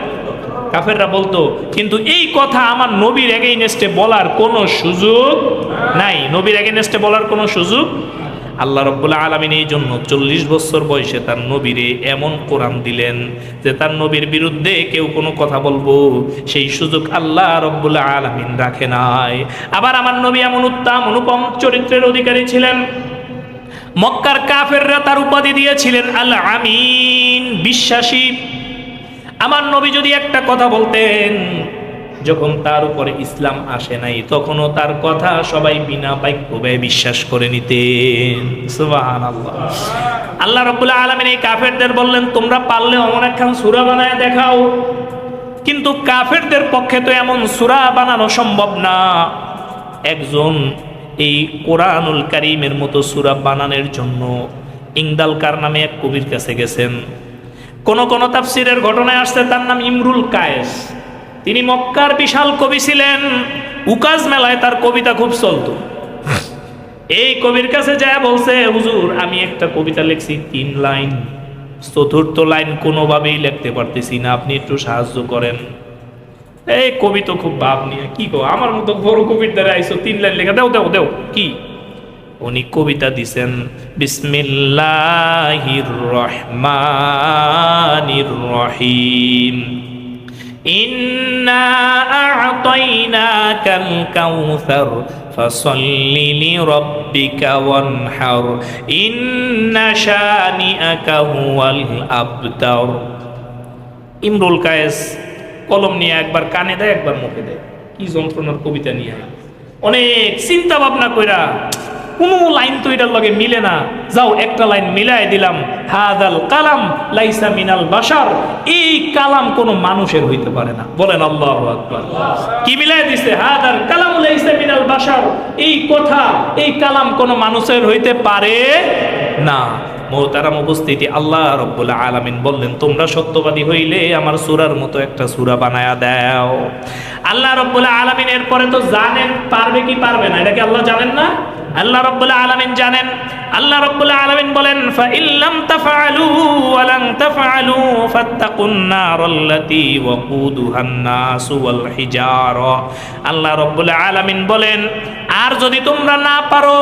কাফেররা বলতো। কিন্তু এই কথা আমার নবীর এগেইনস্টে বলার কোনো সুযোগ নাই। নবীর এগেইনস্টে বলার কোনো সুযোগ। আল্লাহ রাব্বুল আলামিন এই জন্য 40 বছর বয়সে তার নবীরে এমন কোরআন দিলেন যে তার নবীর বিরুদ্ধে কেউ কোনো কথা বলবো সেই সুযোগ আল্লাহ রাব্বুল আলামিন রাখে নাই। আবার আমার নবী এমন উত্তম অনুপম চরিত্রের অধিকারী ছিলেন, মক্কার কাফেররা তার উপাধি দিয়েছিলেন আল আমিন, বিশ্বাসী। আমার নবী যদি একটা কথা বলতেন, যখন তার উপরে ইসলাম আসে নাই তখনও তার কথা সবাই বিনা বাক্য ব্যয়ে বিশ্বাস করে নিতেন। সুবহানাল্লাহ। আল্লাহ রাব্বুল আলামিন এই কাফেরদের বললেন, তোমরা পারলে অমন একখান সূরা বানায় দেখাও। কিন্তু কাফেরদের পক্ষে তো এমন সূরা বানানো সম্ভব না। একজন এই কোরআনুল কারীমের মতো সূরা বানানোর জন্য ইংদালকার নামে এক কবির কাছে গেছেন। কোন কোন তাফসীরের ঘটনায় আসছে তার নাম ইমরুল কায়েস। তিনি মক্কার বিশাল কবি ছিলেন। উকাজ মেলায় তার কবিতা খুব চলতো। এই কবির কাছে যায় বলছে, হুজুর আমি একটা কবিতা লিখছি 3 লাইন, 4র্থ লাইন কোনোভাবেই লিখতে পারতেছি না, আপনি একটু সাহায্য করেন। এই কবি তো খুব ভাব নিয়ে, কি কো আমার মতো বড় কবির দ্বারা আইসো 3 লাইন লেখা, দেও কি? উনি কবিতা দিছেন, বিসমিল্লাহির রহমানির রহিম, ইন্না আ'তাইনাকাল কাউসার ফাসাল্লি লিরাব্বিকা ওয়ানহার ইন্না শানিআকা হুয়াল আবতার। ইমরুল কায়েস কলম নিয়ে একবার কানে দেয়, একবার মুখে দেয়। কি যন্ত্রণার কবিতা নিয়ে! অনেক চিন্তা ভাবনা কইরা কোনো লাইন তো এটার লগে মিলে না, যাও একটা লাইন মিলাই দিলাম, হাদাল কালাম লাইসা মিনাল বাশার, এই কালাম কোনো মানুষের হইতে পারে না। বলেন আল্লাহু আকবার। কি মিলাই দিছে? হাদাল কালাম লাইসা মিনাল বাশার, এই কথা এই কালাম কোনো মানুষের হইতে পারে না। মুহতারাম উপস্থিতি, আল্লাহ রাব্বুল আলামিন বললেন, তোমরা সত্যবাদী হইলে আমার সূরার মতো একটা সূরা বানায়া দাও। আল্লাহ রাব্বুল আলামিন এরপরে তো জানেন পারবে কি পারবে না, এটা কি আল্লাহ জানেন না? আল্লাহ রাব্বুল আলামিন জানেন। আল্লাহ রাব্বুল আলামিন বলেন ফা ইল্লাম তাফআলু ওয়া লান তাফআলু ফাত্তাকুন নারাল্লাতী ওয়াকুদুহান নাসু ওয়াল হিজারা। আল্লাহ রাব্বুল আলামিন বলেন আর যদি তোমরা না পারো,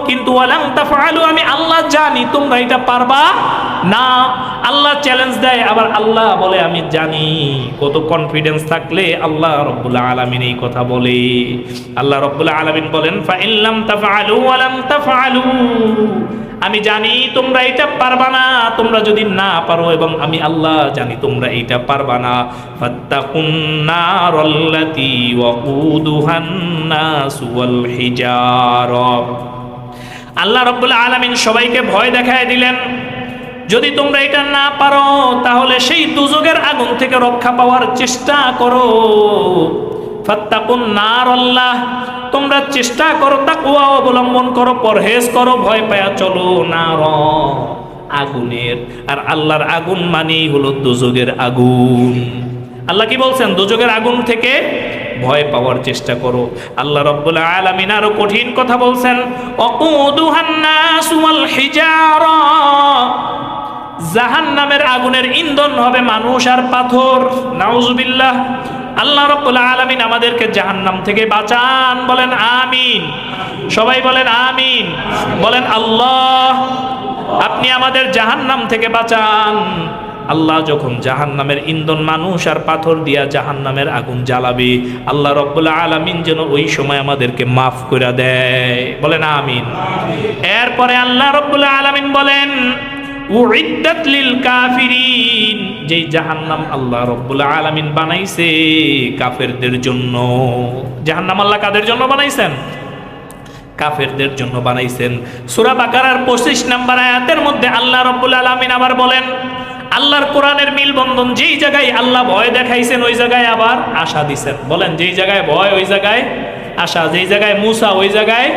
কিন্তু ওয়া লান তাফআলু, আমি আল্লাহ জানি তোমরা এটা পারবা না। আল্লাহ চ্যালেঞ্জ দেয়, আবার আল্লাহ বলে আমি জানি। কত কনফিডেন্স থাকলে আল্লাহ রাব্বুল আলামিন এই কথা বলে। আল্লাহ রাব্বুল আলামিন বলেন ফা ইল্লাম তাফআলু ওয়া লাম তাফআলু, আমি জানি তোমরা এটা পারবা না। তোমরা যদি না পারো এবং আমি আল্লাহ জানি তোমরা এটা পারবা না, ফাত্তাকুন নারাল্লাতী ওয়াকুদুহান নাসু ওয়াল হিজারা। আল্লাহ রাব্বুল আলামিন সবাইকে ভয় দেখায় দিলেন, যদি তোমরা এটা না পারো তাহলে সেই দুজকের আগুন থেকে রক্ষা পাওয়ার চেষ্টা করো। ফাত্তাকুন নারাল্লাহ, তোমরা চেষ্টা করো, তাকওয়া অবলম্বন করো, পরহেজ করো, ভয় পায়া চলো নার, আগুনের। আর আল্লাহর আগুন মানেই হলো দুজকের আগুন। আল্লাহ কি বলছেন? দুজকের আগুন থেকে ভয় পাওয়ার চেষ্টা করো। আল্লাহ রাব্বুল আলামিন আরো কঠিন কথা বলছেন, ওয়াকুদুহান নাসু ওয়াল হিজারা, জাহান্নামের আগুনের ইন্ধন হবে মানুষ আর পাথর। নাউজুবিল্লাহ। আল্লাহ রাব্বুল আলামিন আমাদেরকে জাহান্নাম থেকে বাঁচান, বলেন আমিন। সবাই বলেন আমিন। বলেন আল্লাহ আপনি আমাদের জাহান্নাম থেকে বাঁচান। আল্লাহ যখন জাহান্নামের ইন্ধন মানুষ আর পাথর দিয়া জাহান্নামের আগুন জ্বালাবে, আল্লাহ রাব্বুল আলামিন যেন ওই সময় আমাদেরকে মাফ করে দেয়, বলেন আমিন। এরপরে আল্লাহ রাব্বুল আলামিন বলেন উইদ্দাত লিল কাফিরিন, যেই জাহান্নাম আল্লাহ রাব্বুল আলামিন বানাইছে কাফেরদের জন্য। জাহান্নাম আল্লাহ কাদের জন্য বানাইছেন? কাফেরদের জন্য বানাইছেন। সূরা বাকারার 25 নম্বর আয়াতের মধ্যে আল্লাহ রাব্বুল আলামিন আবার বলেন, আল্লাহর কোরআনের মিলবন্ধন, যেই জায়গায় আল্লাহ ভয় দেখাইছেন ওই জায়গায় আবার আশা দিছেন। বলেন যেই জায়গায় ভয় ওই জায়গায় আশা, যেই জায়গায় মূসা ওই জায়গায়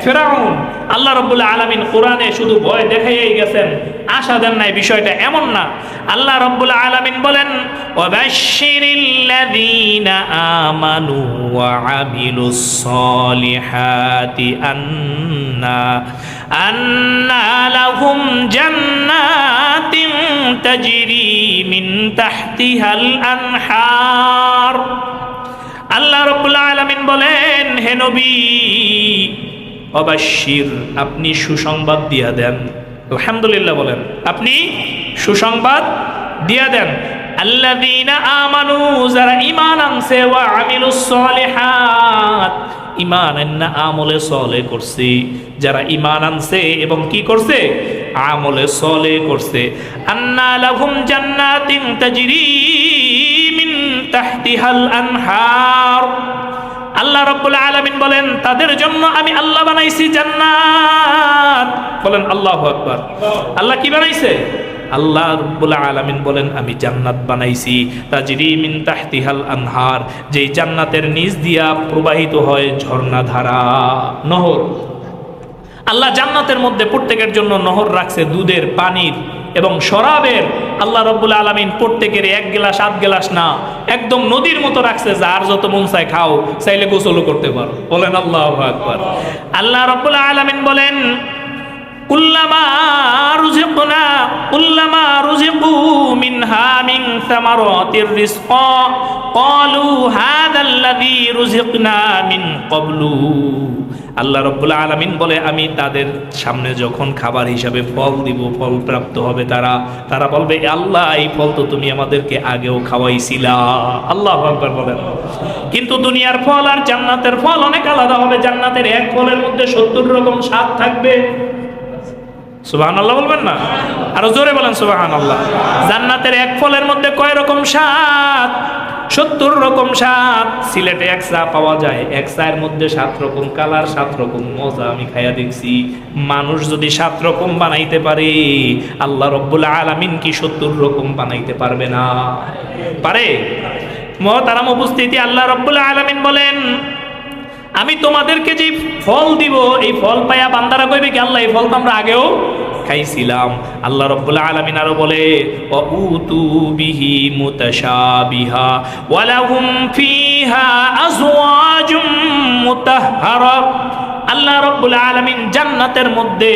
ফিরআউন। আল্লাহ রাব্বুল আলামিন কোরআনে শুধু ভয় দেখাইয়াই গেছেন, আশা দেন নাই, বিষয়টা এমন না। আল্লাহ রাব্বুল আলামিন বলেন ওয়াবাশশিরিল্লাযীনা আমানু ওয়া আমিলুস সলিহাতি আন্না লাহুম জান্নাতিন তাজরি মিন তাহতিহাল আনহার। আল্লাহ রাব্বুল আলামিন বলেন হে নবী, অবাশির, আপনি সুসংবাদ দিয়া দেন। আলহামদুলিল্লাহ বলেন, আপনি সুসংবাদ দিয়া দেন। আল্লাযীনা আমানু, যারা ঈমান আনছে, ওয়া আমিলুস সলিহাত, ঈমান আননা আমলে সলে করছে, যারা ঈমান আনছে এবং কি করছে? আমলে সলে করছে। আন্না লাহুম জান্নাতিন তাজরি মিন তাহতিহাল আনহার। আল্লাহ রাব্বুল আলামিন বলেন তাদের জন্য আমি আল্লাহ বানাইছি জান্নাত। বলেন আল্লাহু আকবার। আল্লাহ কি বানাইছে? আল্লাহ রাব্বুল আলামিন বলেন আমি জান্নাত বানাইছি, তাজরি মিন তাহতিহাল আনহার, যেই জান্নাতের নিচ দিয়া প্রবাহিত হয় ঝর্ণা ধারা, নহর। আল্লাহ জান্নাতের মধ্যে প্রত্যেকের জন্য নহর রাখছে, দুধের, পানির এবং শরাবের। আল্লাহ রাব্বুল আলামিন প্রত্যেকের 1 গ্লাস 8 গ্লাস না, একদম নদীর মতো রাখছে, যার যত মন চায় খাও, চাইলে গোসলও করতে পারো। বলেন আল্লাহু আকবার। আল্লাহ রাব্বুল আলামিন বলেন কুল্লামা রুজিকু মিনহা মিন সামারাতির রিজকা ক্বালু হাযাল্লাযী রুজিকনা মিন ক্বাবলু। আল্লাহ রাব্বুল আলামিন বলে আমি তাদের সামনে যখন খাবার হিসাবে ফল দিব, ফল প্রাপ্ত হবে, তারা বলবে আল্লাহ এই ফল তো তুমি আমাদেরকে আগেও খাওয়াইছিলা। আল্লাহু আকবার বলেন। কিন্তু দুনিয়ার ফল আর জান্নাতের ফল অনেক আলাদা হবে। জান্নাতের এক ফলের মধ্যে 70 রকম স্বাদ থাকবে। সুবহানাল্লাহ বলবেন না? আরো জোরে বলেন সুবহানাল্লাহ। জান্নাতের এক ফলের মধ্যে কয় রকম স্বাদ? 70 রকম স্বাদ। সিলেটে এক চা পাওয়া যায়, এক চায়ের মধ্যে 7 রকম কালার, 7 রকম মজা। আমি খাইয়া দেখছি। মানুষ যদি 7 রকম বানাইতে পারে, আল্লাহ রাব্বুল আলামিন কি 70 রকম বানাইতে পারবে না? পারে। মুহতারাম উপস্থিতি, আল্লাহ রাব্বুল আলামিন বলেন আমি তোমাদেরকে যে ফল দিব, এই ফল পায়া বান্দারা কইবে কি আল্লাহ এই ফল তো আমরা আগেও খাইছিলাম। আল্লাহ রাব্বুল আলামিন আরো বলে ওয়াউতু বিহি মুতাশাবিহা ওয়া লাহুম ফিহা আজওয়াজুম মুতাহহারা। আল্লাহ রাব্বুল আলামিন জান্নাতের মধ্যে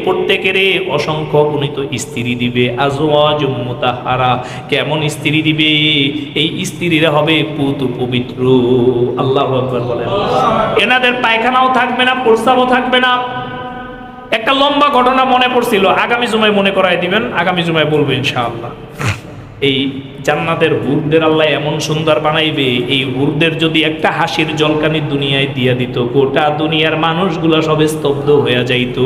প্রত্যেকেরই অসংখ্য গুণিত স্ত্রী দিবে, আজওয়াজুম মুতাহহারা, কেমন স্ত্রী দিবে? এই স্ত্রীরা হবে পুত পবিত্র। আল্লাহু আকবার বলেন। এনাদের পায়খানাও থাকবে না, প্রস্রাবও থাকবে না। একটা লম্বা ঘটনা মনে পড়ছিল, আগামী জুমায় মনে করাই দিবেন, আগামী জুমায় বলবো ইনশাআল্লাহ। এই জান্নাতের হুরদের আল্লাহ এমন সুন্দর বানাইবে, এই হুরদের যদি একটা হাসির জলকানি দুনিয়ায় দিয়া দিত, গোটা দুনিয়ার মানুষগুলো সবে স্তব্ধ হয়ে যাইত।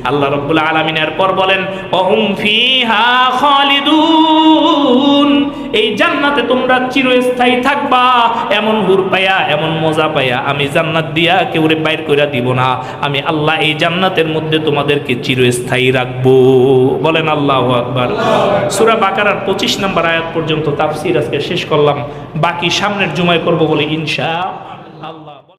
আল্লাহ রাব্বুল আলামিন এরপর বলেন, ওহুম ফিহা খালিদুন, এই জান্নাতে তোমরা চিরস্থায়ী থাকবা। এমন হুর পায়া, এমন মজা পায়া আমি জান্নাত দিয়া কেউরে বাইর কইরা দিব না। আমি আল্লাহ এই জান্নাতের মধ্যে তোমাদেরকে চিরস্থায়ী রাখবো। বলেন আল্লাহু আকবার। সূরা বাকারার 25 নম্বর আয়াত পর্যন্ত তাফসীর আজকে শেষ করলাম, বাকি সামনের জুমায় করব বলে ইনশাআল্লাহ।